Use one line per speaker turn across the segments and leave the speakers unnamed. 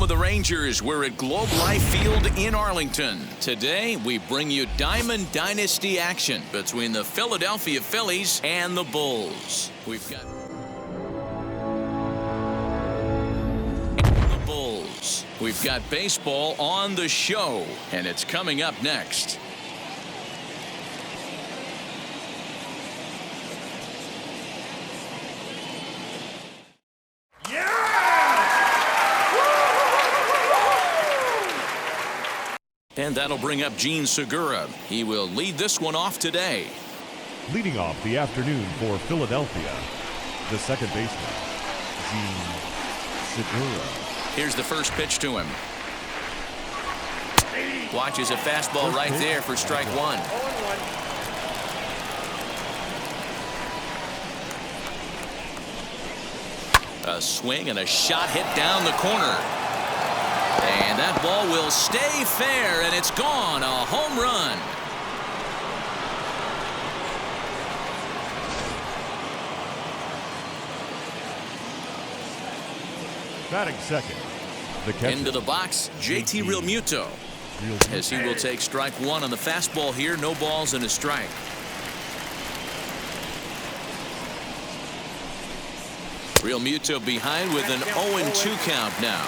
the Rangers. We're at Globe Life Field in Arlington. Today, we bring you Diamond Dynasty action between the Philadelphia Phillies and the Bulls. We've got the Bulls. We've got baseball on the show, and it's coming up next. And that'll bring up Gene Segura. He will lead this one off today.
Leading off the afternoon for Philadelphia, the second baseman, Gene Segura.
Here's the first pitch to him. Watches a fastball right there for strike one. A swing and a shot hit down the corner. And that ball will stay fair, and it's gone. A home run.
Batting second, the catcher.
Into the box, JT Realmuto. As he will take strike one on the fastball here. No balls and a strike. Realmuto behind with an 0-2 count now.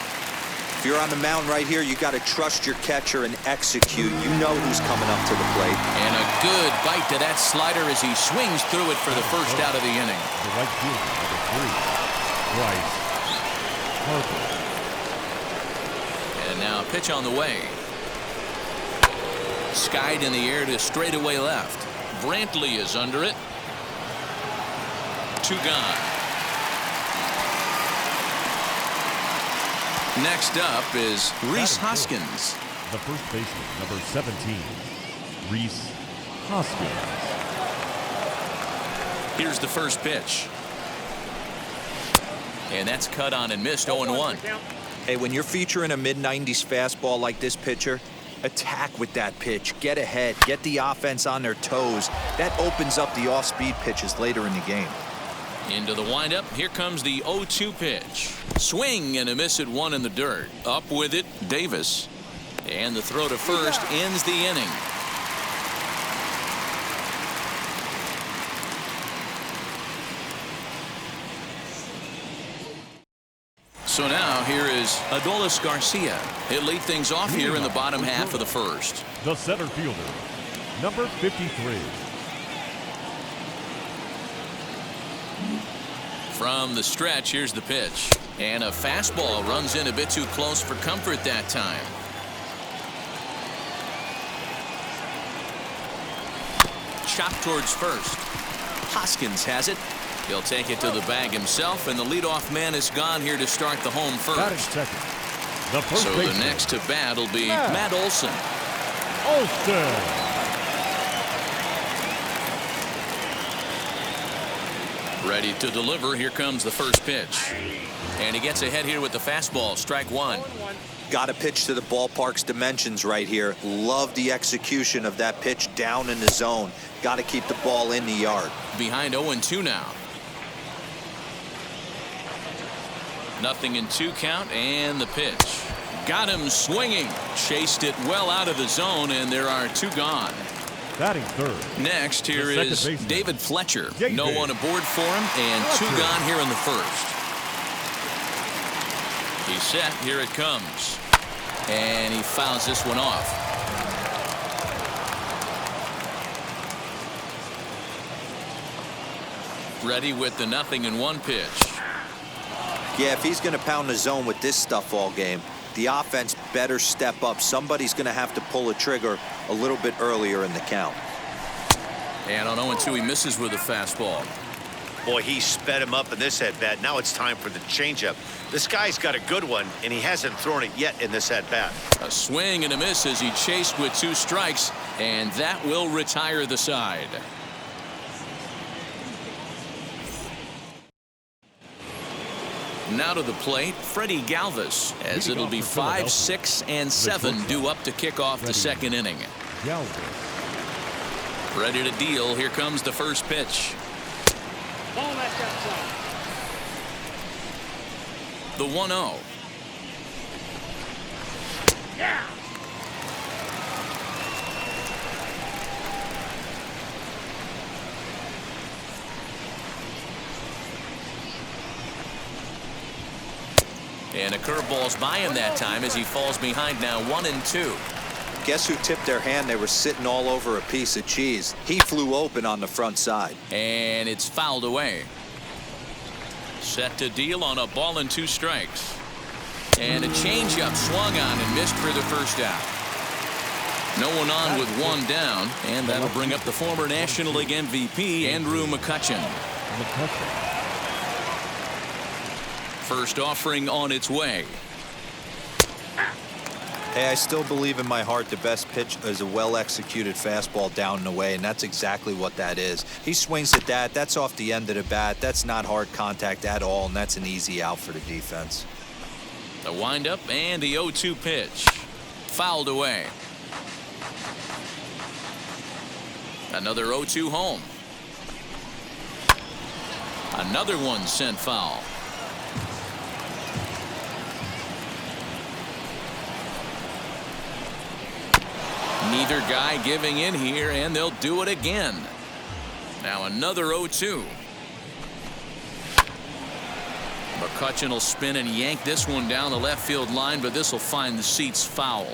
If you're on the mound right here, you got to trust your catcher and execute. You know who's coming up to the plate.
And a good bite to that slider as he swings through it for the first out of the inning.
The right fielder, number 3, Bryce Harper.
And now a pitch on the way. Skied in the air to straightaway left. Brantley is under it. 2 gone. Next up is Reese Hoskins.
The first baseman, number 17, Reese Hoskins.
Here's the first pitch. And that's cut on and missed. 0-1.
Hey, when you're featuring a mid-90s fastball like this pitcher, attack with that pitch. Get ahead. Get the offense on their toes. That opens up the off-speed pitches later in the game.
Into the windup. Here comes the 0-2 pitch. Swing and a miss at one in the dirt. Up with it, Davis. And the throw to first ends the inning. So now here is Adolis Garcia. He'll lead things off here in the bottom half of the first.
The center fielder, number 53.
From the stretch, here's the pitch. And a fastball runs in a bit too close for comfort that time. Chop towards first. Hoskins has it. He'll take it to the bag himself, and the leadoff man is gone here to start the home first. So the next to bat will be Matt Olson. Ready to deliver. Here comes the first pitch. And he gets ahead here with the fastball. Strike one.
Got to pitch to the ballpark's dimensions right here. Love the execution of that pitch down in the zone. Got to keep the ball in the yard.
Behind 0-2 now. 0-2 count, and the pitch. Got him swinging. Chased it well out of the zone, and there are 2 gone.
Batting third.
Next, here is David Fletcher. No one aboard for him, and 2 gone here in the first. He's set. Here it comes. And he fouls this one off. Ready with the 0-1 pitch.
Yeah, if he's going to pound the zone with this stuff all game, the offense better step up. Somebody's going to have to pull a trigger a little bit earlier in the count.
And on 0-2, he misses with a fastball.
Boy, he sped him up in this at-bat. Now it's time for the changeup. This guy's got a good one, and he hasn't thrown it yet in this at-bat.
A swing and a miss as he chased with 2 strikes, and that will retire the side. Now to the plate, Freddie Galvez, as it'll be 5, 6, and 7 due up to kick off the second inning. Ready to deal. Here comes the first pitch. The 1-0. And a curveball's by him that time as he falls behind now 1-2.
Guess who tipped their hand? They were sitting all over a piece of cheese. He flew open on the front side.
And it's fouled away. Set to deal on a ball and 2 strikes. And a changeup swung on and missed for the first out. No one on with 1 down, and that'll bring up the former National League MVP, Andrew Mccutchen. First offering on its way.
Hey, I still believe in my heart the best pitch is a well-executed fastball down and away, and that's exactly what that is. He swings at that. That's off the end of the bat. That's not hard contact at all, and that's an easy out for the defense.
The windup and the 0-2 pitch. Fouled away. Another 0-2 home. Another one sent foul. Neither guy giving in here, and they'll do it again. Now another 0-2. Mccutchen will spin and yank this one down the left field line, but this will find the seats foul.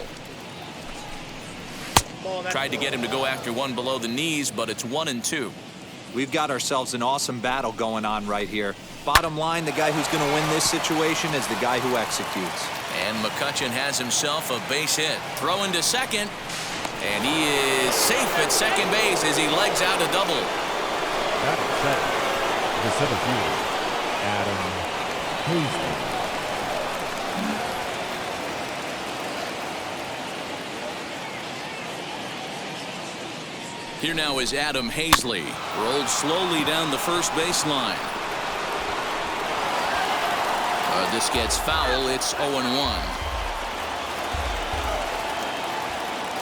Tried to get him to go after one below the knees, but it's 1-2.
We've got ourselves an awesome battle going on right here. Bottom line, the guy who's going to win this situation is the guy who executes.
And Mccutchen has himself a base hit. Throwing to second. And he is safe at second base as he legs out a double.
That is set. The center fielder, Adam Hazley.
Here now is Adam Hazley. Rolled slowly down the first baseline. This gets foul. It's 0-1.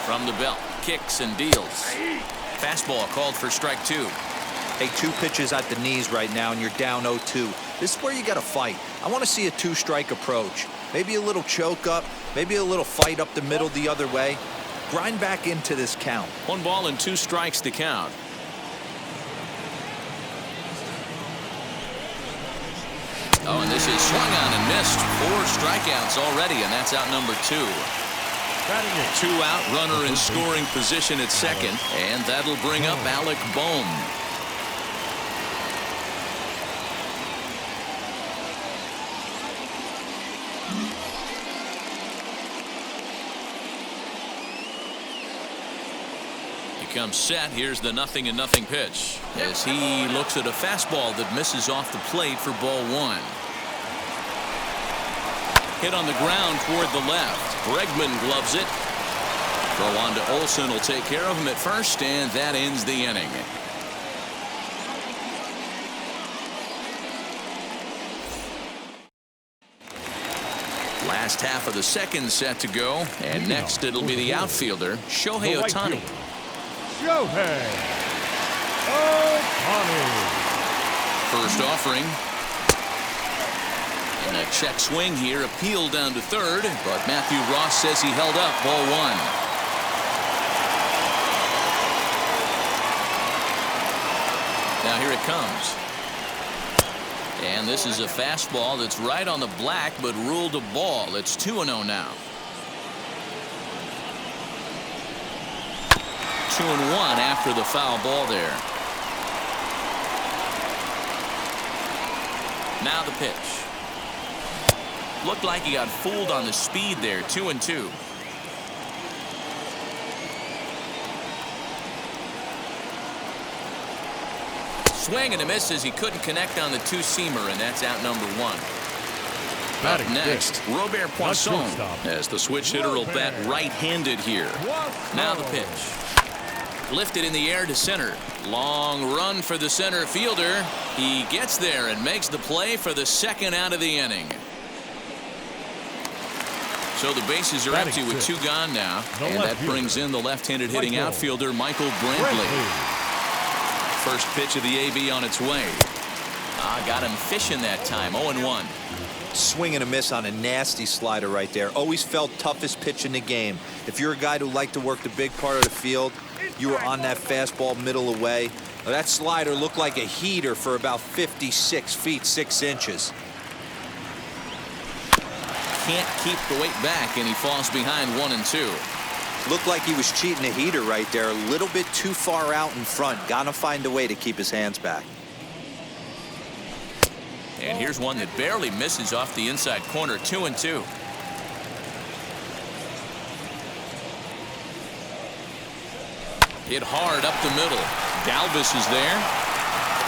From the belt, kicks and deals. Fastball called for strike 2.
Hey, 2 pitches at the knees right now, and you're down 0-2. This is where you got to fight. I want to see a 2-strike approach. Maybe a little choke up, maybe a little fight up the middle the other way. Grind back into this count.
1 ball and 2 strikes to count. Oh, and this is swung on and missed. 4 strikeouts already, and that's out number 2. 2 out, runner in scoring position at second, and that'll bring up Alec Bohm. He comes set. Here's the 0-0 pitch as he looks at a fastball that misses off the plate for ball 1. Hit on the ground toward the left. Bregman gloves it. Throw on to Olson will take care of him at first, and that ends the inning. Last half of the second set to go, and next it'll be the outfielder, Shohei Ohtani.
Shohei Ohtani.
First offering. And a check swing here, appeal down to third, but Matthew Ross says he held up. Ball 1. Now here it comes. And this is a fastball that's right on the black, but ruled a ball. It's 2-0 now. 2-1 after the foul ball there. Now the pitch. Looked like he got fooled on the speed there. 2-2. Swing and a miss as he couldn't connect on the 2-seamer, and that's out number 1. Up next, Robert Poisson, as the switch hitter will bat right-handed here. Now the pitch. Lifted in the air to center. Long run for the center fielder. He gets there and makes the play for the second out of the inning. So the bases are empty with 2 gone now, and that brings in the left-handed hitting outfielder Michael Brantley. First pitch of the AB on its way. Got him fishing that time. 0-1.
Swing and a miss on a nasty slider right there. Always felt toughest pitch in the game. If you're a guy who liked to work the big part of the field, you were on that fastball middle away. That slider looked like a heater for about 56 feet 6 inches.
Can't keep the weight back, and he falls behind 1-2.
Looked like he was cheating a heater right there. A little bit too far out in front. Gotta find a way to keep his hands back.
And here's one that barely misses off the inside corner. 2-2. Hit hard up the middle. Galvez is there.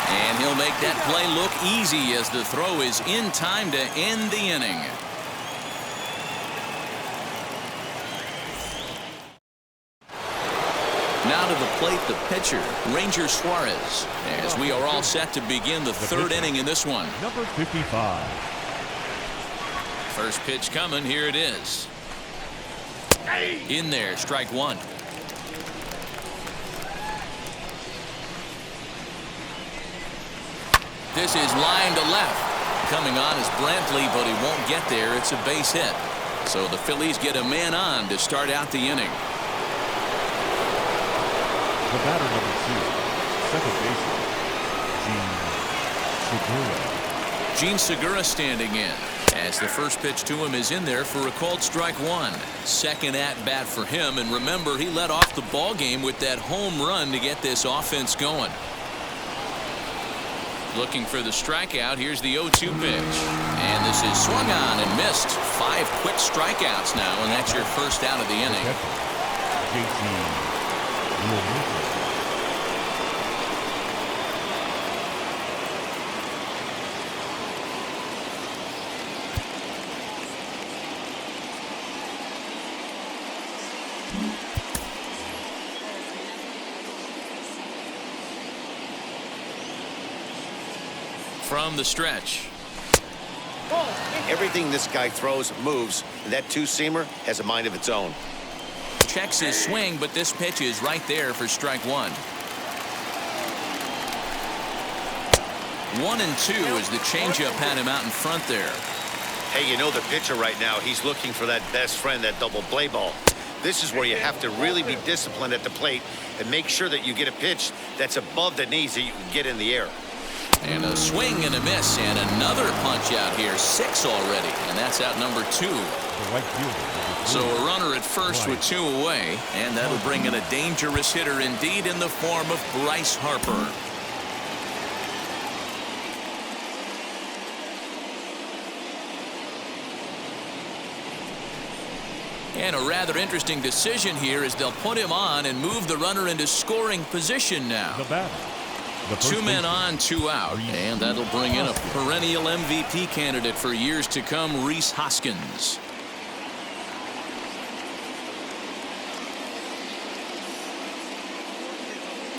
And he'll make that play look easy as the throw is in time to end the inning. Now to the plate, the pitcher, Ranger Suarez, as we are all set to begin the third inning in this one.
Number 55.
First pitch coming. Here it is. In there, strike one. This is line to left. Coming on is Brantley, but he won't get there. It's a base hit. So the Phillies get a man on to start out the inning.
The batter, number 2, second baseman,
Gene Segura standing in, as the first pitch to him is in there for a called strike one. Second at bat for him, and remember, he led off the ball game with that home run to get this offense going. Looking for the strikeout. Here's the 0-2 pitch, and this is swung on and missed. 5 quick strikeouts now, and that's your first out of the inning. From the stretch.
Everything this guy throws moves, and that two-seamer has a mind of its own.
Checks his swing, but this pitch is right there for strike one. 1-2 as the changeup had him out in front there.
Hey, you know the pitcher right now, he's looking for that best friend, that double play ball. This is where you have to really be disciplined at the plate and make sure that you get a pitch that's above the knees that you can get in the air.
And a swing and a miss, and another punch out here. 6 already, and that's out number 2. So a runner at first with 2 away, and that'll bring in a dangerous hitter indeed in the form of Bryce Harper. And a rather interesting decision here as they'll put him on and move the runner into scoring position now. 2 men on, 2 out, and that'll bring in a perennial MVP candidate for years to come, Reese Hoskins.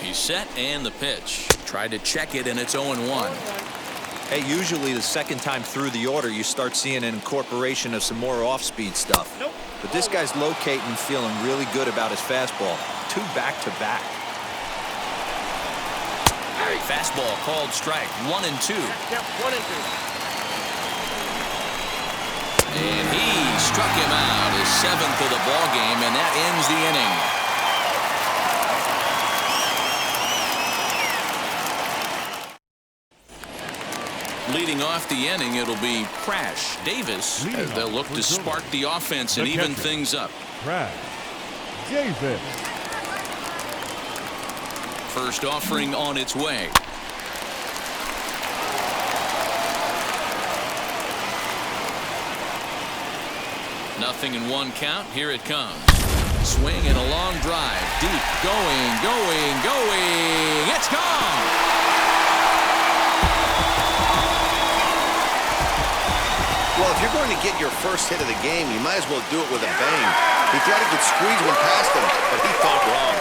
He's set, and the pitch. Tried to check it, and it's 0-1.
Hey, usually the second time through the order, you start seeing an incorporation of some more off-speed stuff. But this guy's locating, feeling really good about his fastball. 2 back-to-back.
Fastball called strike. 1-2.
Yep, 1-2.
And he struck him out, his 7th of the ball game, and that ends the inning. Leading off the inning, it'll be Crash Davis as they'll look to spark the offense and even things up.
Crash Davis.
First offering on its way. Nothing in 1 count. Here it comes. Swing and a long drive. Deep. Going. It's gone.
Well, if you're going to get your first hit of the game, you might as well do it with a bang. He thought he could squeeze one past him, but he thought wrong.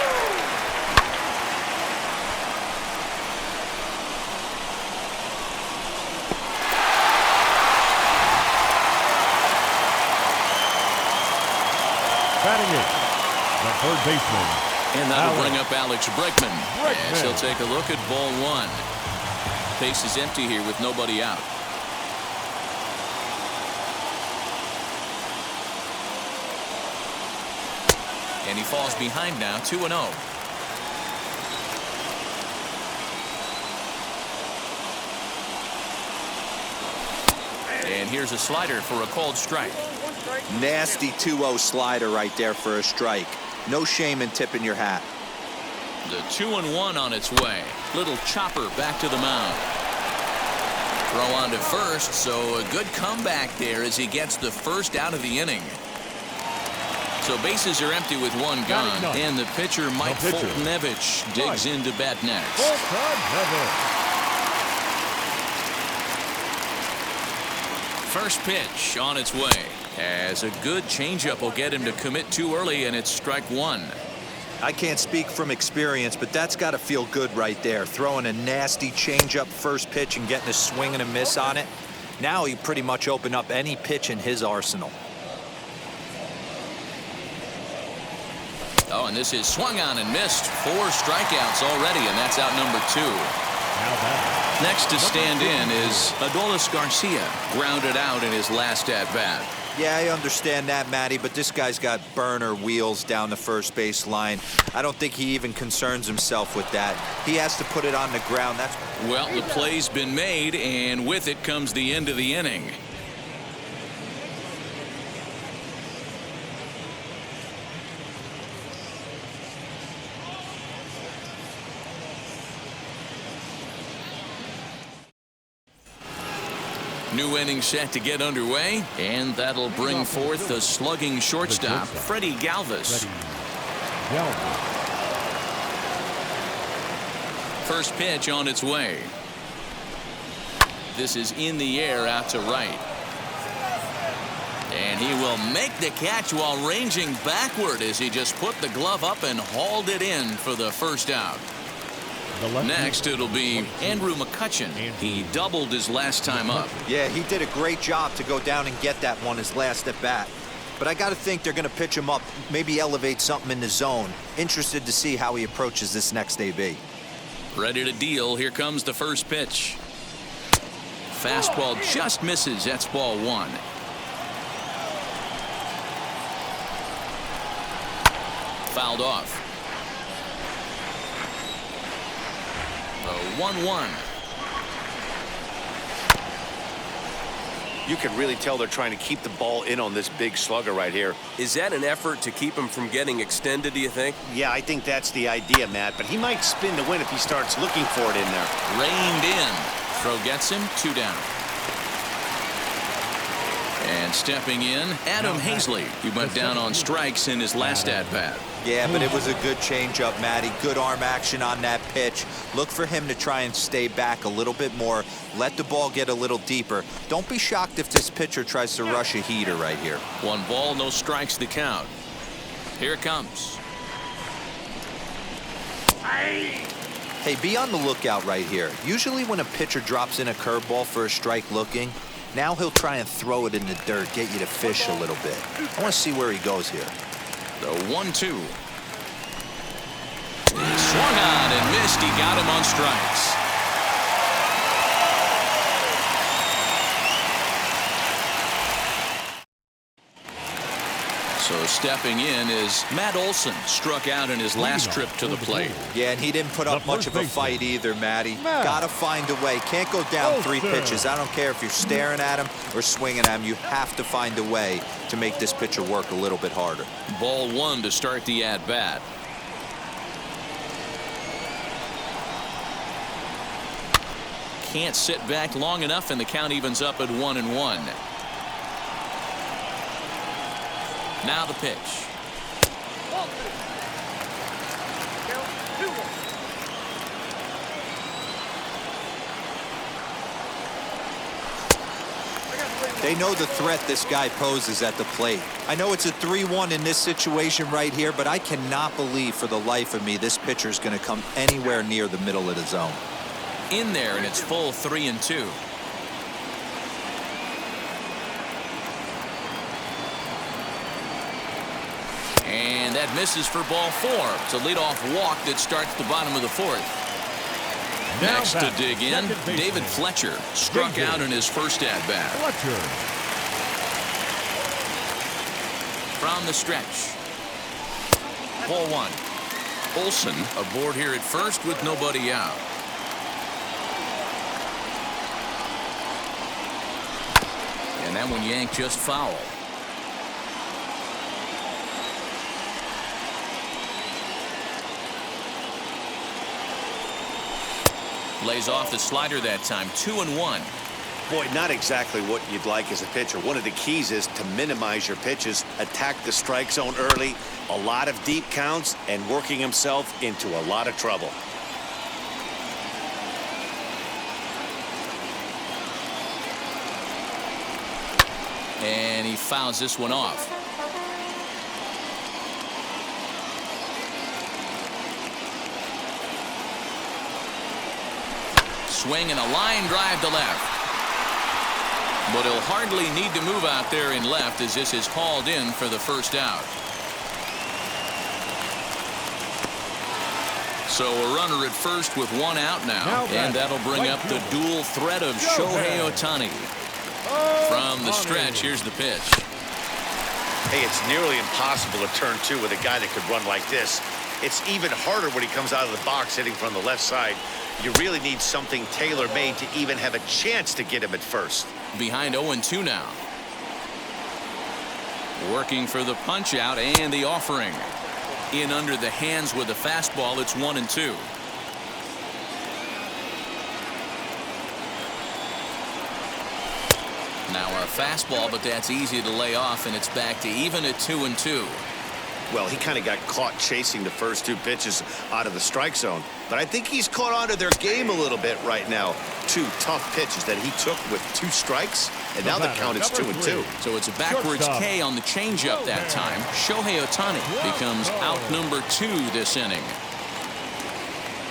Batting it, the third baseman.
And that'll bring up Alex Bregman. As he'll take a look at ball 1. Base is empty here with nobody out. And he falls behind now, 2-0. And here's a slider for a called strike.
Nasty 2-0 slider right there for a strike. No shame in tipping your hat.
The 2-1 on its way. Little chopper back to the mound. Throw on to first, so a good comeback there as he gets the first out of the inning. So bases are empty with one gone, and the pitcher Mike Fultonevich digs into bat next. First pitch on its way, as a good changeup will get him to commit too early, and it's strike one.
I can't speak from experience, but that's got to feel good right there. Throwing a nasty changeup first pitch and getting a swing and a miss on it. Now he pretty much opened up any pitch in his arsenal.
Oh, and this is swung on and missed. 4 strikeouts already, and that's out number 2. Next to stand in is Adolis Garcia, grounded out in his last at-bat.
Yeah, I understand that, Matty, but this guy's got burner wheels down the first base line. I don't think he even concerns himself with that. He has to put it on the ground. That's
well, the play's been made, and with it comes the end of the inning. New inning set to get underway, and that'll bring forth the slugging shortstop, Freddie Galvez. First pitch on its way. This is in the air out to right. And he will make the catch while ranging backward as he just put the glove up and hauled it in for the first out. Next, it'll be Andrew Mccutchen. He doubled his last time up.
Yeah, he did a great job to go down and get that one his last at bat. But I got to think they're going to pitch him up, maybe elevate something in the zone. Interested to see how he approaches this next AB.
Ready to deal. Here comes the first pitch. Fastball just misses. That's ball 1. Fouled off. 1-1.
You can really tell they're trying to keep the ball in on this big slugger right here.
Is that an effort to keep him from getting extended, do you think?
Yeah, I think that's the idea, Matt, but he might spin to win if he starts looking for it in there.
Reined in. Throw gets him, 2 down. And stepping in, Adam Hazley. He went down on strikes in his last at-bat.
Yeah, but it was a good changeup, Matty. Good arm action on that pitch. Look for him to try and stay back a little bit more. Let the ball get a little deeper. Don't be shocked if this pitcher tries to rush a heater right here.
1 ball, no strikes, the count. Here it comes.
Hey, be on the lookout right here. Usually when a pitcher drops in a curveball for a strike looking, now he'll try and throw it in the dirt, get you to fish a little bit. I want to see where he goes here.
The 1-2. He swung on and missed. He got him on strikes. So stepping in is Matt Olson. Struck out in his last trip to the plate.
Yeah, and he didn't put up much of a fight either, Matty. Gotta find a way. Can't go down 3 pitches. I don't care if you're staring at him or swinging at him. You have to find a way to make this pitcher work a little bit harder.
Ball 1 to start the at-bat. Can't sit back long enough, and the count evens up at 1-1. Now the pitch.
They know the threat this guy poses at the plate. I know it's a 3-1 in this situation right here, but I cannot believe for the life of me this pitcher is going to come anywhere near the middle of the zone.
In there, and it's full 3-2. And that misses for ball 4. It's a leadoff walk that starts the bottom of the 4th. Next to dig in, David Fletcher struck out in his first at-bat. From the stretch. Ball one. Olson aboard here at first with nobody out. And that one yanked just foul. Lays off the slider that time. 2-1.
Boy, not exactly what you'd like as a pitcher. One of the keys is to minimize your pitches, attack the strike zone early, a lot of deep counts, and working himself into a lot of trouble.
And he fouls this one off. Swing and a line drive to left. But he'll hardly need to move out there in left as this is called in for the first out. So a runner at first with one out now. And that'll bring up the dual threat of Shohei Ohtani. From the stretch, here's the pitch.
Hey, it's nearly impossible to turn two with a guy that could run like this. It's even harder when he comes out of the box hitting from the left side. You really need something tailor-made to even have a chance to get him at first.
Behind 0-2 now. Working for the punch out and the offering. In under the hands with a fastball. It's 1-2. Now a fastball, but that's easy to lay off, and it's back to even at 2-2.
Well, he kind of got caught chasing the first two pitches out of the strike zone. But I think he's caught on to their game a little bit right now. Two tough pitches that he took with two strikes, and now the count is 2-2.
So it's a backwards K on the changeup that time. Shohei Ohtani becomes out number 2 this inning.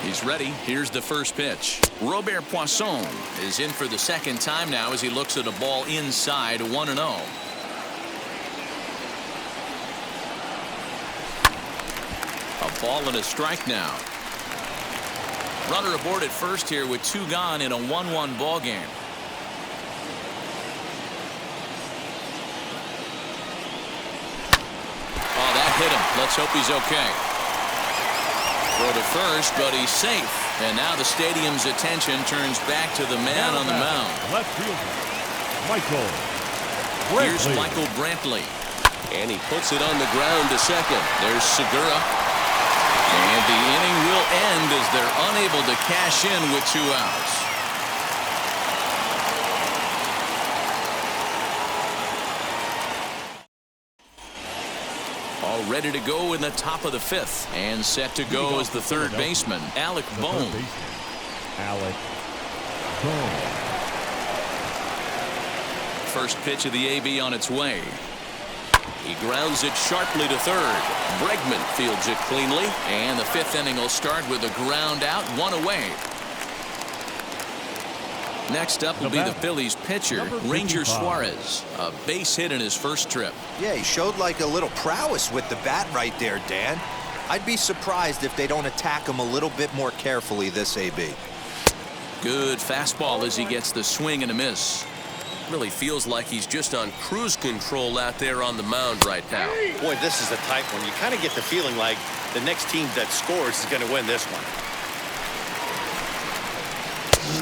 He's ready. Here's the first pitch. Robert Poisson is in for the second time now as he looks at a ball inside. 1-0. A ball and a strike now. Runner aboard at first here with 2 gone in a 1-1 ball game. Oh, that hit him. Let's hope he's okay. Throw to first, but he's safe. And now the stadium's attention turns back to the man on the mound.
Left fielder, Michael Brantley.
Here's Michael Brantley. And he puts it on the ground to second. There's Segura. And the inning will end as they're unable to cash in with 2 outs. All ready to go in the top of the 5th. And set to go as the third baseman, Alec Bohm.
Alec Bohm.
First pitch of the AB on its way. He grounds it sharply to third. Bregman fields it cleanly. And the 5th inning will start with a ground out, 1 away. Next up will be the Phillies pitcher, Ranger Suarez. A base hit in his first trip.
Yeah, he showed like a little prowess with the bat right there, Dan. I'd be surprised if they don't attack him a little bit more carefully this AB.
Good fastball as he gets the swing and a miss. Really feels like he's just on cruise control out there on the mound right now.
Boy, this is a tight one. You kind of get the feeling like the next team that scores is going to win this one.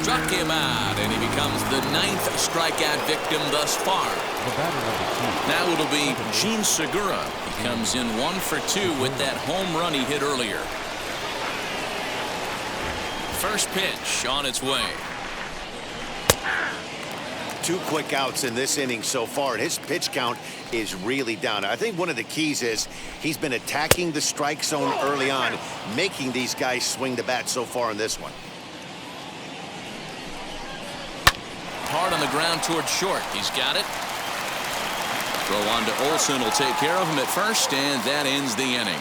Struck him out, and he becomes the 9th strikeout victim thus far. Now it'll be Jean Segura. He comes in 1 for 2 with that home run he hit earlier. First pitch on its way.
2 quick outs in this inning so far, and his pitch count is really down. I think one of the keys is he's been attacking the strike zone early on, making these guys swing the bat so far in this one.
Hard on the ground toward short. He's got it. Throw on to Olson will take care of him at first, and that ends the inning.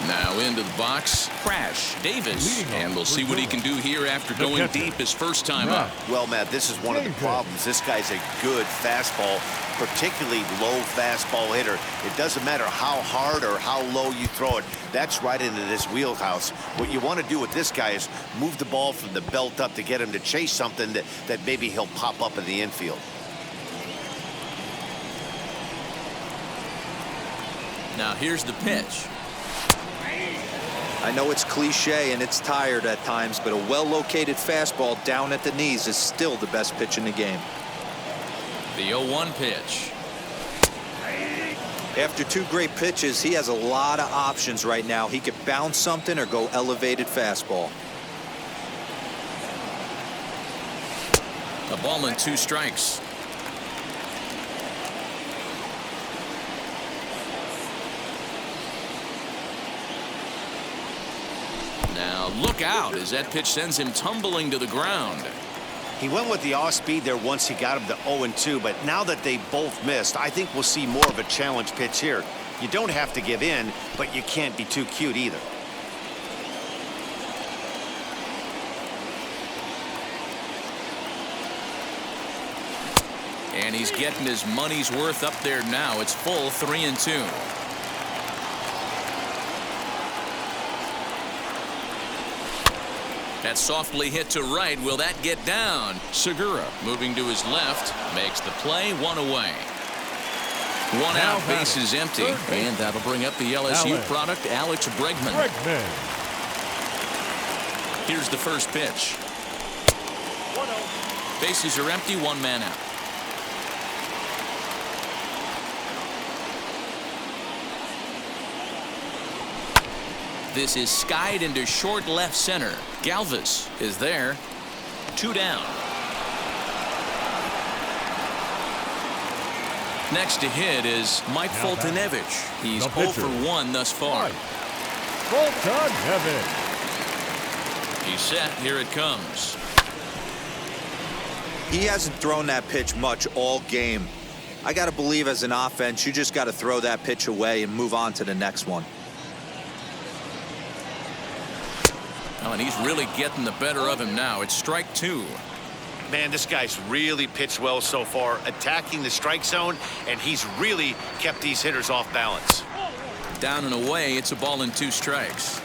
Now into the box. Crash Davis. And we'll see what he can do here after going deep his first time up.
Well, Matt, this is one of the problems. This guy's a good fastball, particularly low fastball hitter. It doesn't matter how hard or how low you throw it. That's right into this wheelhouse. What you want to do with this guy is move the ball from the belt up to get him to chase something that maybe he'll pop up in the infield.
Now here's the pitch.
I know it's cliche and it's tired at times, but a well-located fastball down at the knees is still the best pitch in the game.
The 0-1 pitch.
After two great pitches, he has a lot of options right now. He could bounce something or go elevated fastball.
A ball and 2 strikes. Now look out as that pitch sends him tumbling to the ground.
He went with the off speed there once he got him to 0-2, but now that they both missed, I think we'll see more of a challenge pitch here. You don't have to give in, but you can't be too cute either.
And he's getting his money's worth up there now. It's full 3-2. That softly hit to right. Will that get down? Segura moving to his left makes the play. 1 away. 1 out, base is empty, and that'll bring up the LSU product, Alex Bregman. Here's the first pitch. Bases are empty, 1 man out. This is skied into short left center. Galvez is there. 2 down. Next to hit is Mike Foltynewicz. He's 0 for 1 thus far.
Foltynewicz.
He's set. Here it comes.
He hasn't thrown that pitch much all game. I got to believe as an offense, you just got to throw that pitch away and move on to the next one.
Oh, and he's really getting the better of him now. It's strike 2.
Man, this guy's really pitched well so far, attacking the strike zone, and he's really kept these hitters off balance.
Down and away, it's a ball and 2 strikes.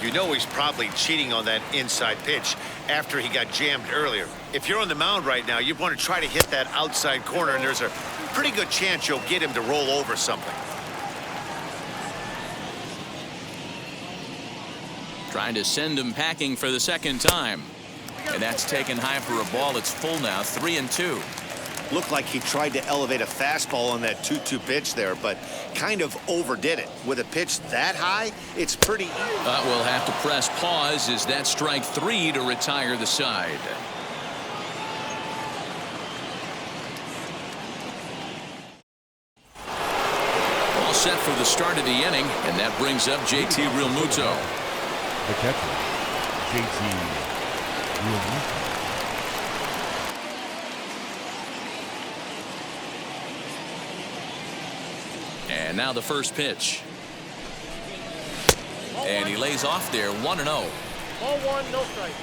You know he's probably cheating on that inside pitch after he got jammed earlier. If you're on the mound right now, you want to try to hit that outside corner, and there's a pretty good chance you'll get him to roll over something.
Trying to send him packing for the second time. And that's taken high for a ball. It's full now, 3-2.
Looked like he tried to elevate a fastball on that 2-2 pitch there, but kind of overdid it. With a pitch that high, it's pretty easy.
We'll have to press pause as that strike 3 to retire the side. All set for the start of the inning, and that brings up JT Realmuto.
The catcher, JT Realmuto.
And now the first pitch. And he lays off there, 1-0.
Ball 1, no strike.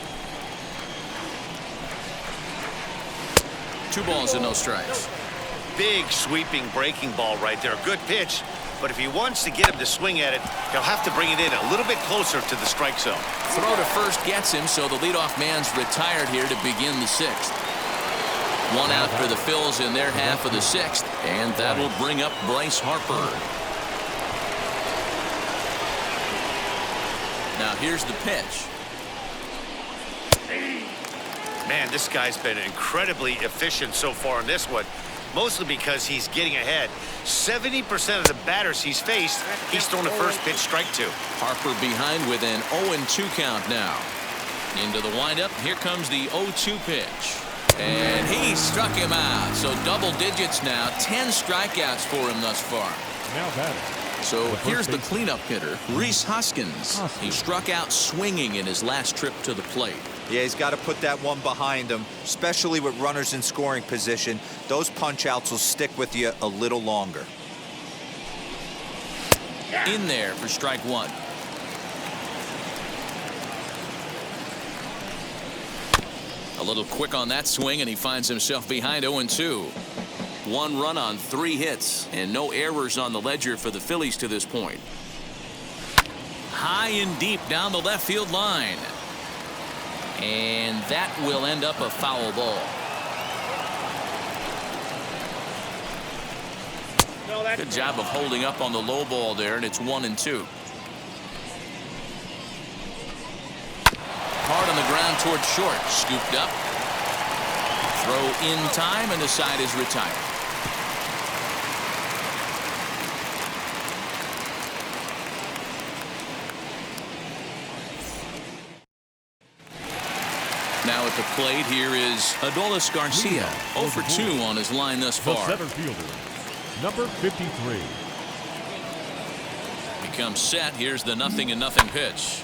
2 balls and no strikes.
Big sweeping breaking ball right there. Good pitch. But if he wants to get him to swing at it, he'll have to bring it in a little bit closer to the strike zone.
Throw to first gets him, so the leadoff man's retired here to begin the 6th. 1 out for the Phils in their half of the 6th, and that'll bring up Bryce Harper. Now here's the pitch.
Man, this guy's been incredibly efficient so far in this one. Mostly because he's getting ahead. 70% of the batters he's faced, he's thrown a first pitch strike to.
Harper behind with an 0-2 count now. Into the windup. Here comes the 0-2 pitch. And he struck him out. So double digits now. 10 strikeouts for him thus far.
Now batting.
So here's the cleanup hitter, Reese Hoskins. He struck out swinging in his last trip to the plate.
Yeah, he's got to put that one behind him, especially with runners in scoring position. Those punch-outs will stick with you a little longer.
In there for strike 1. little quick on that swing, and he finds himself behind 0-2. 1 run on 3 hits, and no errors on the ledger for the Phillies to this point. High and deep down the left field line. And that will end up a foul ball. Good job of holding up on the low ball there, and it's 1-2. Hard on the ground toward short. Scooped up. Throw in time, and the side is retired. Now at the plate, here is Adolis Garcia. 0 for 2 on his line thus
The
far.
center fielder, number 53.
Becomes set. Here's the 0-0 pitch.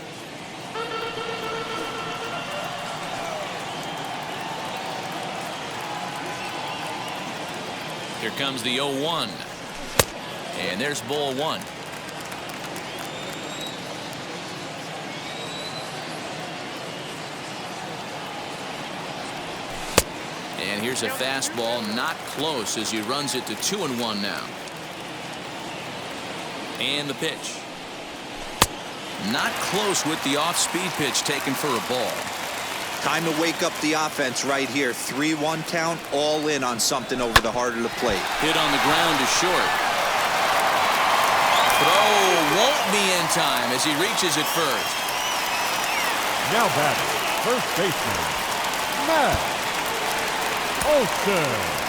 Here comes the 0-1. And there's ball 1. And here's a fastball, not close, as he runs it to 2-1 now. And the pitch. Not close with the off-speed pitch taken for a ball.
Time to wake up the offense right here. 3-1 count, all in on something over the heart of the plate.
Hit on the ground to short. Throw won't be in time as he reaches it first.
Now batting, first baseman, Olson.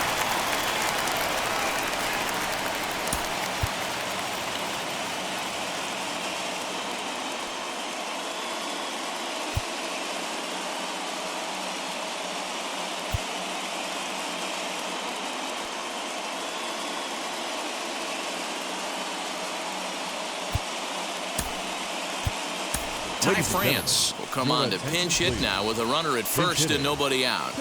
Ty France will come on to pinch hit now with a runner at first and nobody out.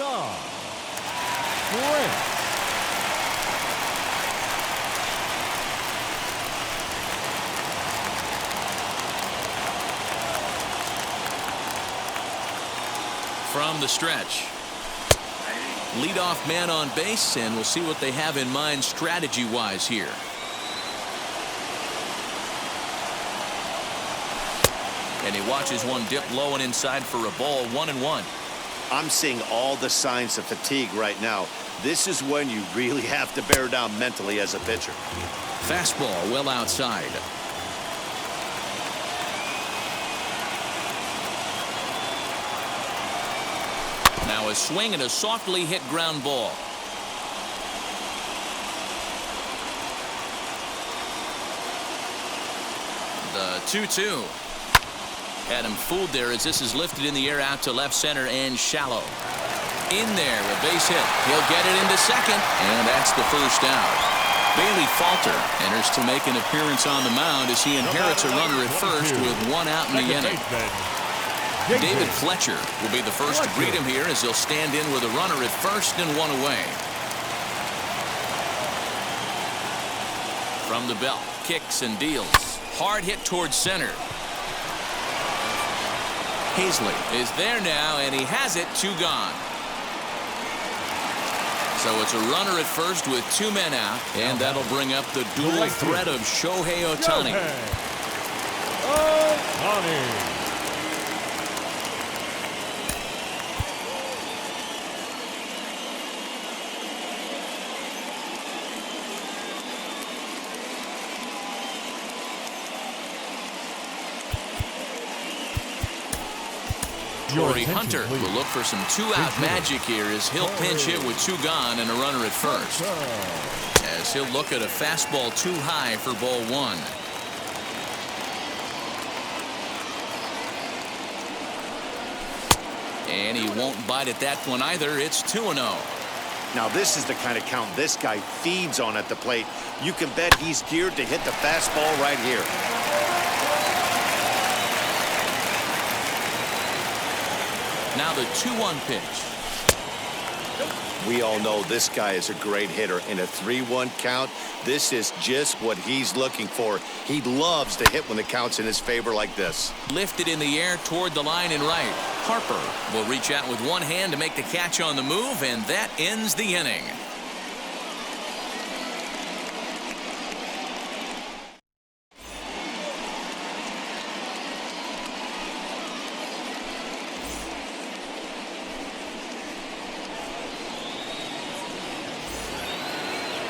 From the stretch. Leadoff man on base, and we'll see what they have in mind strategy-wise here. And he watches one dip low and inside for a ball. 1-1.
I'm seeing all the signs of fatigue right now. This is when you really have to bear down mentally as a pitcher.
Fastball well outside. Now a swing and a softly hit ground ball. The 2-2. Had him fooled there as this is lifted in the air out to left center and shallow. In there, a base hit. He'll get it into second, and that's the first out. Bailey Falter enters to make an appearance on the mound as he inherits a runner at first with 1 out in the inning. David Fletcher will be the first to greet him here as he'll stand in with a runner at first and 1 away. From the belt, kicks and deals. Hard hit towards center. Hazley is there now, and he has it. 2 gone. So it's a runner at first with 2 men out, and that'll bring up the dual threat of Shohei Ohtani. Corey Hunter will look for some 2-out magic here as he'll pinch hit with 2 gone and a runner at first. As he'll look at a fastball too high for ball 1. And he won't bite at that one either. It's 2-0.
Now this is the kind of count this guy feeds on at the plate. You can bet he's geared to hit the fastball right here.
Now the 2-1 pitch.
We all know this guy is a great hitter. In a 3-1 count, this is just what he's looking for. He loves to hit when the count's in his favor like this.
Lifted in the air toward the line and right. Harper will reach out with one hand to make the catch on the move, and that ends the inning.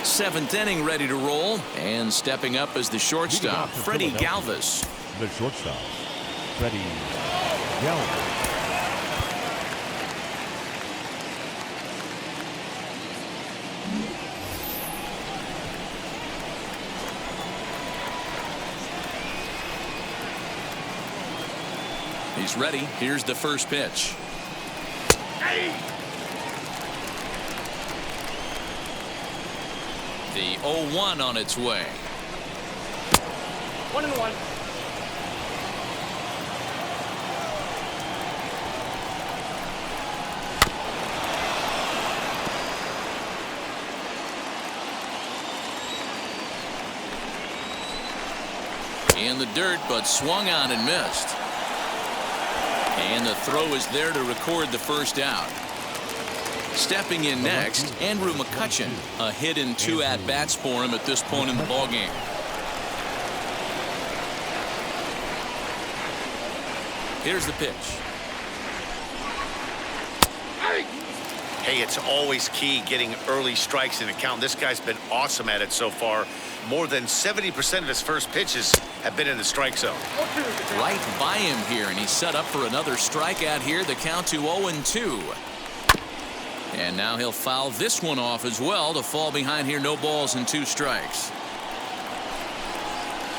Seventh inning ready to roll, and stepping up as the shortstop, Freddie Galvez.
The shortstop, Freddie Galvez.
He's ready. Here's the first pitch. The 0-1 on its way.
1-1.
In the dirt, but swung on and missed. And the throw is there to record the first out. Stepping in next, Mccutchen. A hit and 2 at-bats for him at this point in the ballgame. Here's the pitch.
Hey, it's always key getting early strikes in the count. This guy's been awesome at it so far. More than 70% of his first pitches have been in the strike zone.
Right by him here, and he's set up for another strikeout here. The count to 0-2. And now he'll foul this one off as well to fall behind here. No balls and 2 strikes.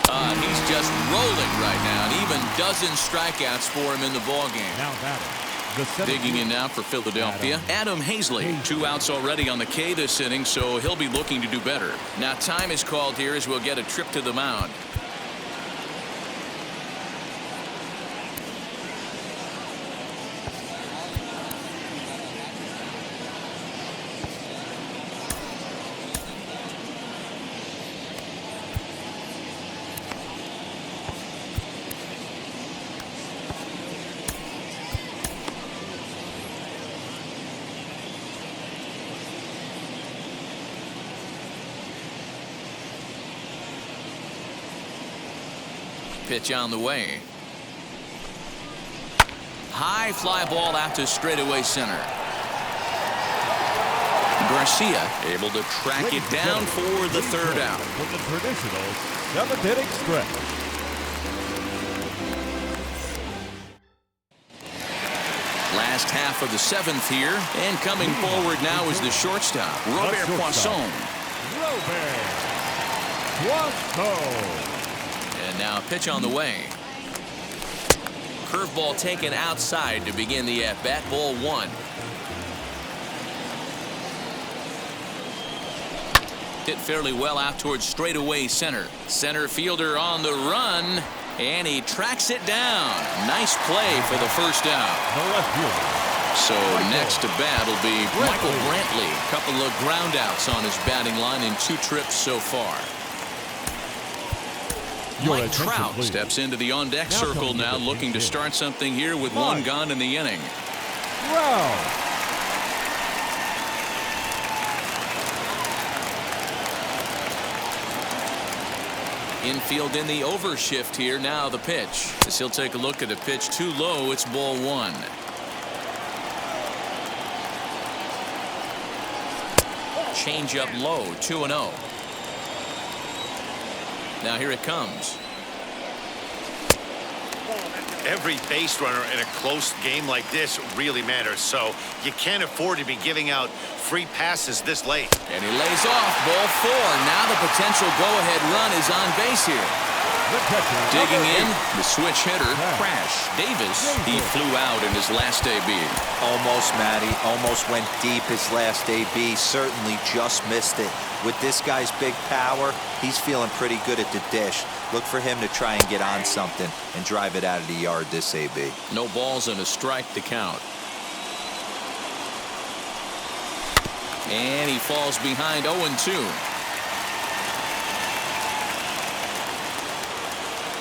He's just rolling right now, and even dozen strikeouts for him in the ballgame.
Now batting.
Digging in now for Philadelphia, Adam Hazley. 2 outs already on the K this inning, so he'll be looking to do better. Now time is called here as we'll get a trip to the mound. Pitch on the way. High fly ball out to straightaway center. Garcia able to track it down for the third out.
From the traditional 7th inning stretch.
Last half of the 7th here, and coming forward now is the shortstop, Robert Poisson.
Robert Poisson.
And now a pitch on the way. Curveball taken outside to begin the at-bat. Ball 1. Hit fairly well out towards straightaway center. Center fielder on the run, and he tracks it down. Nice play for the first out.
The left fielder.
So next to bat will be Michael Brantley. A couple of ground outs on his batting line in 2 trips so far. Mike Trout steps into the on-deck circle now, looking to start something here with 1 gone in the inning. Infield in the overshift here. Now the pitch. As he'll take a look at a pitch too low. It's ball 1. Change up low. 2-0. Now here it comes.
Every base runner in a close game like this really matters, so you can't afford to be giving out free passes this late.
And he lays off. Ball 4. Now the potential go-ahead run is on base here. Digging in, the switch hitter, Crash Davis. He flew out in his last AB.
Almost, Matty. Almost went deep his last AB. Certainly just missed it. With this guy's big power, he's feeling pretty good at the dish. Look for him to try and get on something and drive it out of the yard this AB.
No balls and a strike to count. And he falls behind 0-2.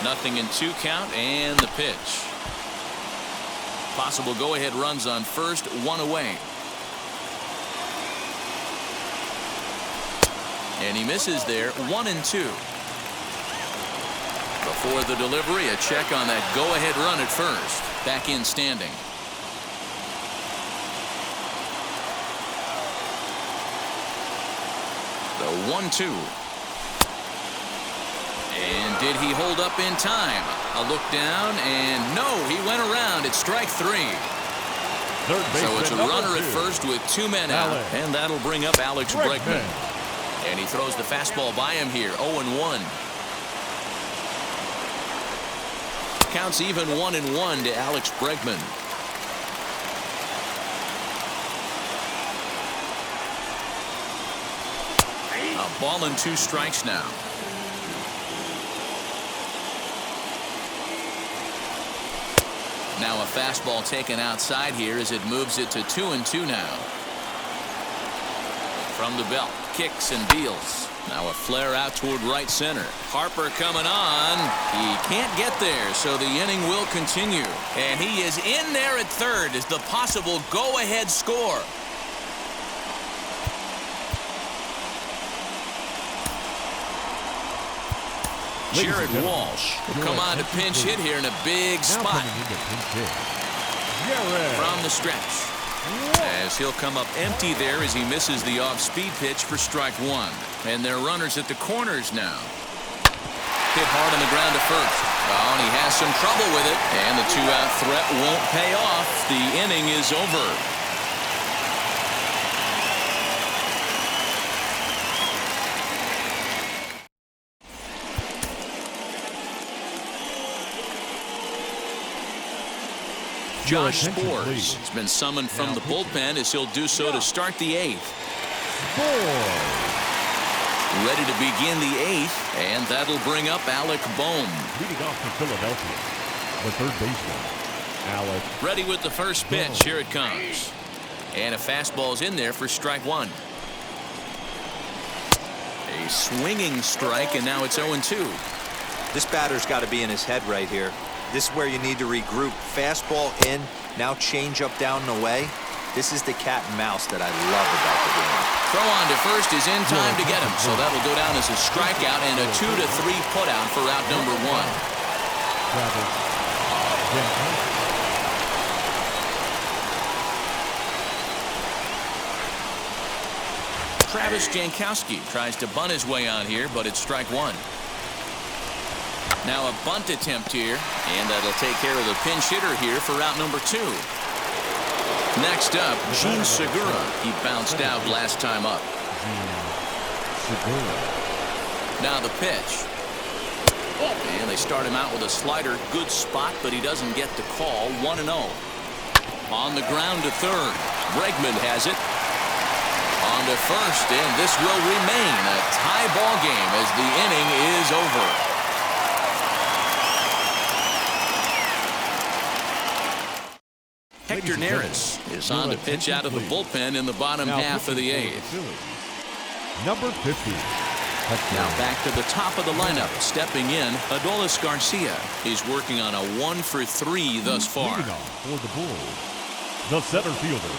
Nothing in 2 count, and the pitch. Possible go-ahead runs on first, one away. And he misses there, 1-2. Before the delivery, a check on that go-ahead run at first. Back in standing. The 1-2. And did he hold up in time? A look down, and no, he went around. It's strike three. So it's a runner at first with two men out, and that'll bring up Alex Bregman. And he throws the fastball by him here, 0-1. Counts even 1-1 to Alex Bregman. A ball and 2 strikes now. Now a fastball taken outside here as it moves it to 2-2 now. From the belt, kicks and deals. Now a flare out toward right center. Harper coming on. He can't get there, so the inning will continue. And he is in there at third as the possible go-ahead score. Jared Walsh will come on to pinch hit here in a big spot. From the stretch. As he'll come up empty there as he misses the off-speed pitch for strike one. And they're runners at the corners now. Hit hard on the ground to first. Oh, and he has some trouble with it. And the two-out threat won't pay off. The inning is over. Josh Spores has been summoned from the bullpen as he'll do so to start the 8th. Ready to begin the 8th, and that'll bring up Alec Bohm.
Leading off for Philadelphia, the third baseman, Alec.
Ready with the first pitch. Here it comes. And a fastball's in there for strike one. A swinging strike, and now it's 0-2.
This batter's got to be in his head right here. This is where you need to regroup. Fastball in, now change up down and away. This is the cat and mouse that I love about the game.
Throw on to first is in time to get him, so that'll go down as a strikeout and a 2-3 putout for out number one. Travis Jankowski tries to bunt his way on here, but it's strike one. Now a bunt attempt here, and that'll take care of the pinch hitter here for out number two. Next up, Gene Segura. He bounced out last time up. Now the pitch. And they start him out with a slider. Good spot, but he doesn't get the call. 1-0. On the ground to third. Bregman has it. On to first, and this will remain a tie ball game as the inning is over. Hector Neris is on to pitch out of the bullpen in the bottom half of the 8th.
Number 50.
Now back to the top of the lineup. Stepping in, Adolis Garcia. He's working on a 1-for-3 thus far.
Leading off for the Bulls, the center fielder,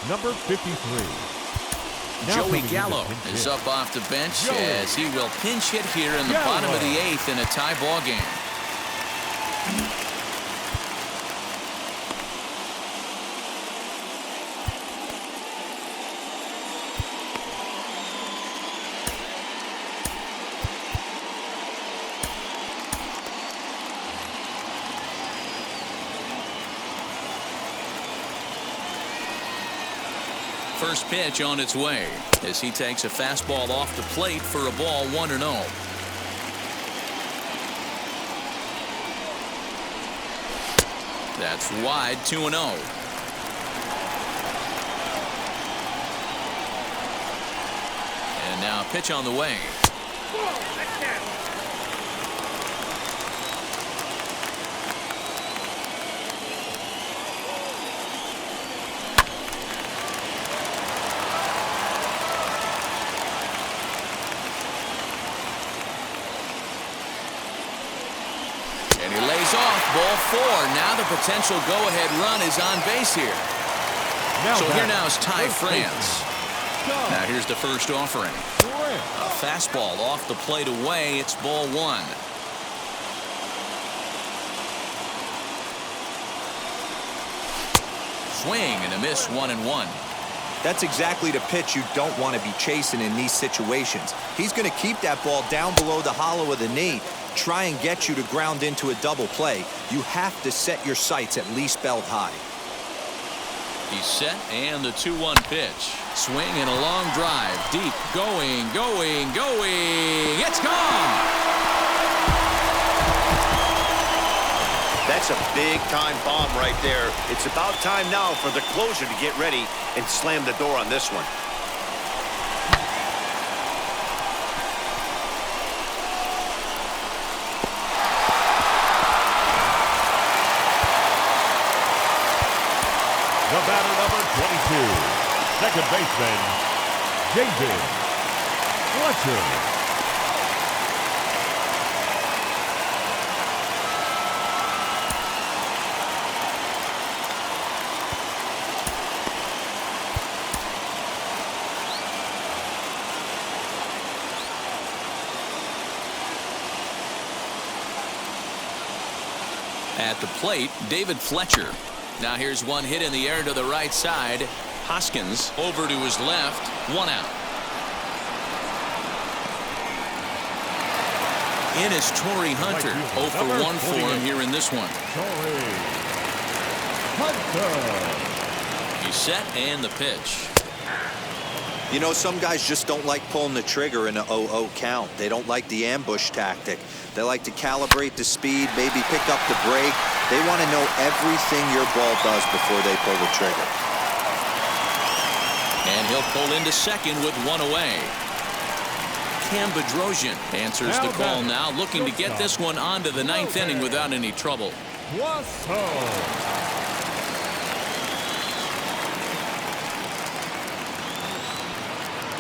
number 53.
Joey Gallo is up off the bench as he will pinch hit here in the bottom of the 8th in a tie ball game. First pitch on its way as he takes a fastball off the plate for a ball 1-0. That's wide, 2-0. And now a pitch on the way. ball 4. Now the potential go-ahead run is on base here. So here now is Ty France. Now here's the first offering. A fastball off the plate away. It's ball 1. Swing and a miss, 1-1.
That's exactly the pitch you don't want to be chasing in these situations. He's going to keep that ball down below the hollow of the knee, try and get you to ground into a double play. You have to set your sights at least belt high.
He's set, and the 2-1 pitch. Swing and a long drive. Deep. Going. It's gone!
That's a big-time bomb right there. It's about time now for the closer to get ready and slam the door on this one.
The batter, number 22, second baseman, David Fletcher.
At the plate, David Fletcher. Now here's one hit in the air to the right side. Hoskins over to his left. 1 out. In is Torrey Hunter. 0 for 1 for him here in this one. He's set, and the pitch.
You know, some guys just don't like pulling the trigger in an 0-0 count. They don't like the ambush tactic. They like to calibrate the speed, maybe pick up the brake. They want to know everything your ball does before they pull the trigger.
And he'll pull into second with 1 away. Cam Bedrosian answers the call now, looking to get this one onto the 9th inning without any trouble.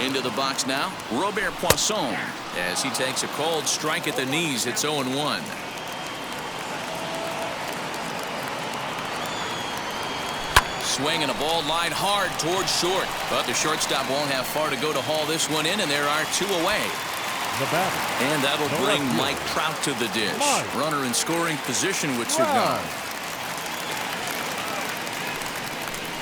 Into the box now, Robert Poisson, as he takes a cold strike at the knees. It's 0-1. Swing and a ball lined hard towards short, but the shortstop won't have far to go to haul this one in, and there are 2 away. And that'll bring Mike Trout to the dish. Runner in scoring position with 2 gone.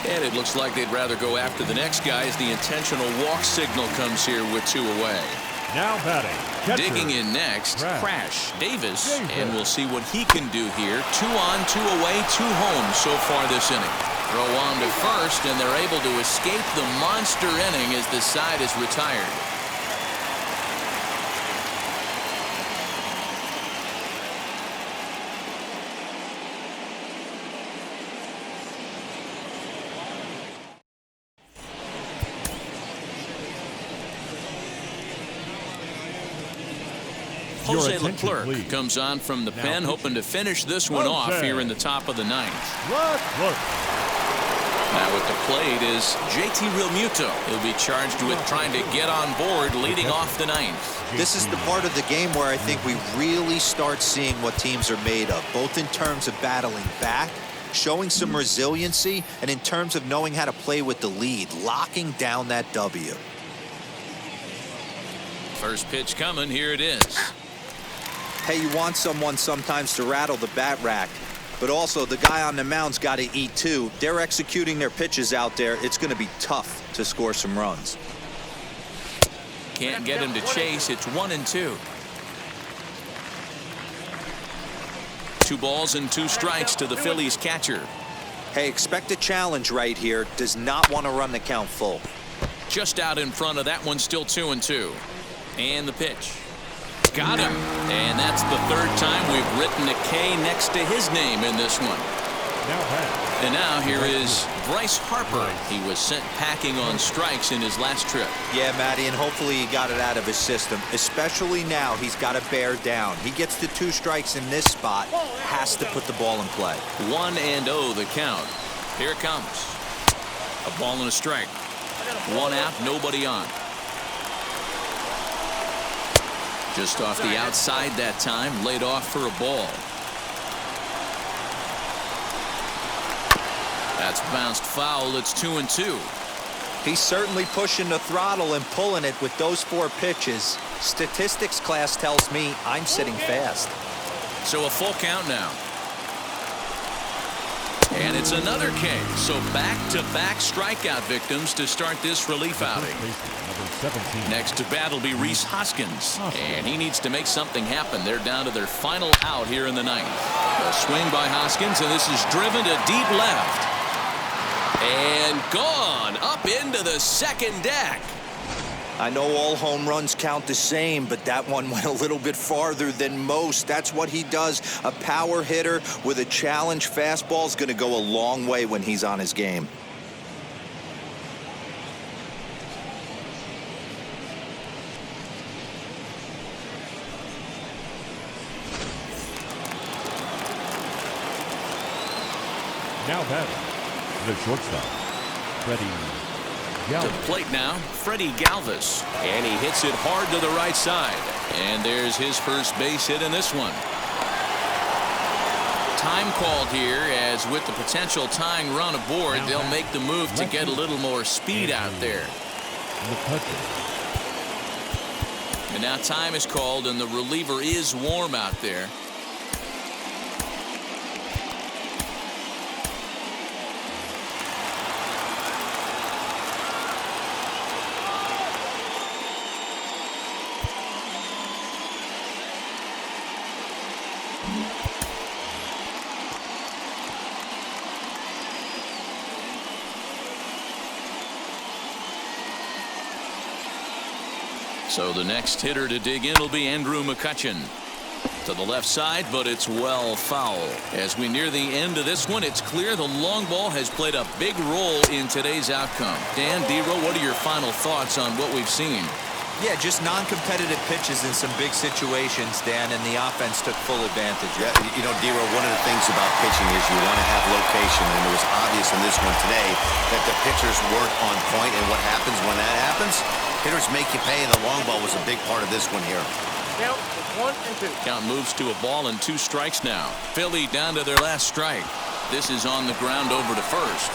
And it looks like they'd rather go after the next guy as the intentional walk signal comes here with 2 away.
Now batting. Catcher.
Digging in next, Crash Davis. And we'll see what he can do here. 2 on, 2 away, 2 home so far this inning. Throw on to first, and they're able to escape the monster inning as the side is retired. Jose Leclerc comes on from the pen, hoping to finish this one off here in the top of the 9th. Now at the plate is JT Realmuto. He'll be charged with trying to get on board leading off the 9th.
This is the part of the game where I think we really start seeing what teams are made of, both in terms of battling back, showing some resiliency, and in terms of knowing how to play with the lead, locking down that W.
First pitch coming. Here it is.
Hey, you want someone sometimes to rattle the bat rack, but also the guy on the mound's got to eat too. They're executing their pitches out there. It's going to be tough to score some runs.
Can't get him to chase. It's 1-2. 2 balls and 2 strikes to the Phillies catcher.
Hey, expect a challenge right here. Does not want to run the count full.
Just out in front of that one, still 2-2. And the pitch. Got him. And that's the 3rd time we've written a K next to his name in this one. And now here is Bryce Harper. He was sent packing on strikes in his last trip.
Yeah, Matty, and hopefully he got it out of his system. Especially now, he's got to bear down. He gets the 2 strikes in this spot, has to put the ball in play.
1-0 the count. Here it comes. A ball and a strike. 1 out, nobody on. Just off the outside that time, laid off for a ball. That's bounced foul. It's 2-2.
He's certainly pushing the throttle and pulling it with those 4 pitches. Statistics class tells me I'm sitting fast.
So a full count now. And it's another K. So back-to-back strikeout victims to start this relief outing. Next to bat will be Reese Hoskins. And he needs to make something happen. They're down to their final out here in the ninth. A swing by Hoskins, and this is driven to deep left. And gone up into the second deck.
I know all home runs count the same, but that one went a little bit farther than most. That's what he does. A power hitter with a challenge fastball is going to go a long way when he's on his game.
Now batting, the shortstop, Freddie Galvez.
To the plate now, Freddie Galvez. And he hits it hard to the right side. And there's his first base hit in this one. Time called here, as with the potential tying run aboard, they'll make the move to get a little more speed out there.
Mccutchen.
And now time is called, and the reliever is warm out there. So the next hitter to dig in will be Mccutchen. To the left side, but it's well foul. As we near the end of this one, it's clear the long ball has played a big role in today's outcome. Dan, D-Row, what are your final thoughts on what we've seen?
Yeah, just non-competitive pitches in some big situations, Dan, and the offense took full advantage.
Yeah, you know, D-Row, one of the things about pitching is you want to have location, and it was obvious in this one today that the pitchers weren't on point, and what happens when that happens? Hitters make you pay, and the long ball was a big part of this one here.
Count is 1-2.
Count moves to a ball and 2 strikes now. Philly down to their last strike. This is on the ground over to first.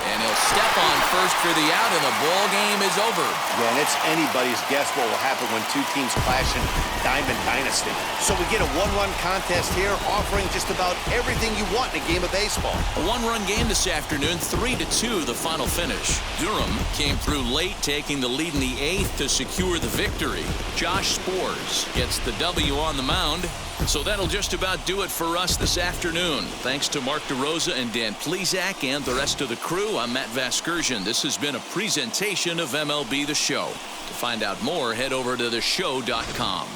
And he'll step on first for the out, and the ball game is over.
Yeah, and it's anybody's guess what will happen when 2 teams clash in Diamond Dynasty. So we get a 1-run contest here, offering just about everything you want in a game of baseball.
A 1-run game this afternoon, 3-2 the final finish. Durham came through late, taking the lead in the 8th to secure the victory. Josh Spores gets the W on the mound. So that'll just about do it for us this afternoon. Thanks to Mark DeRosa and Dan Plezak and the rest of the crew. I'm Matt Vasgersian. This has been a presentation of MLB The Show. To find out more, head over to theshow.com.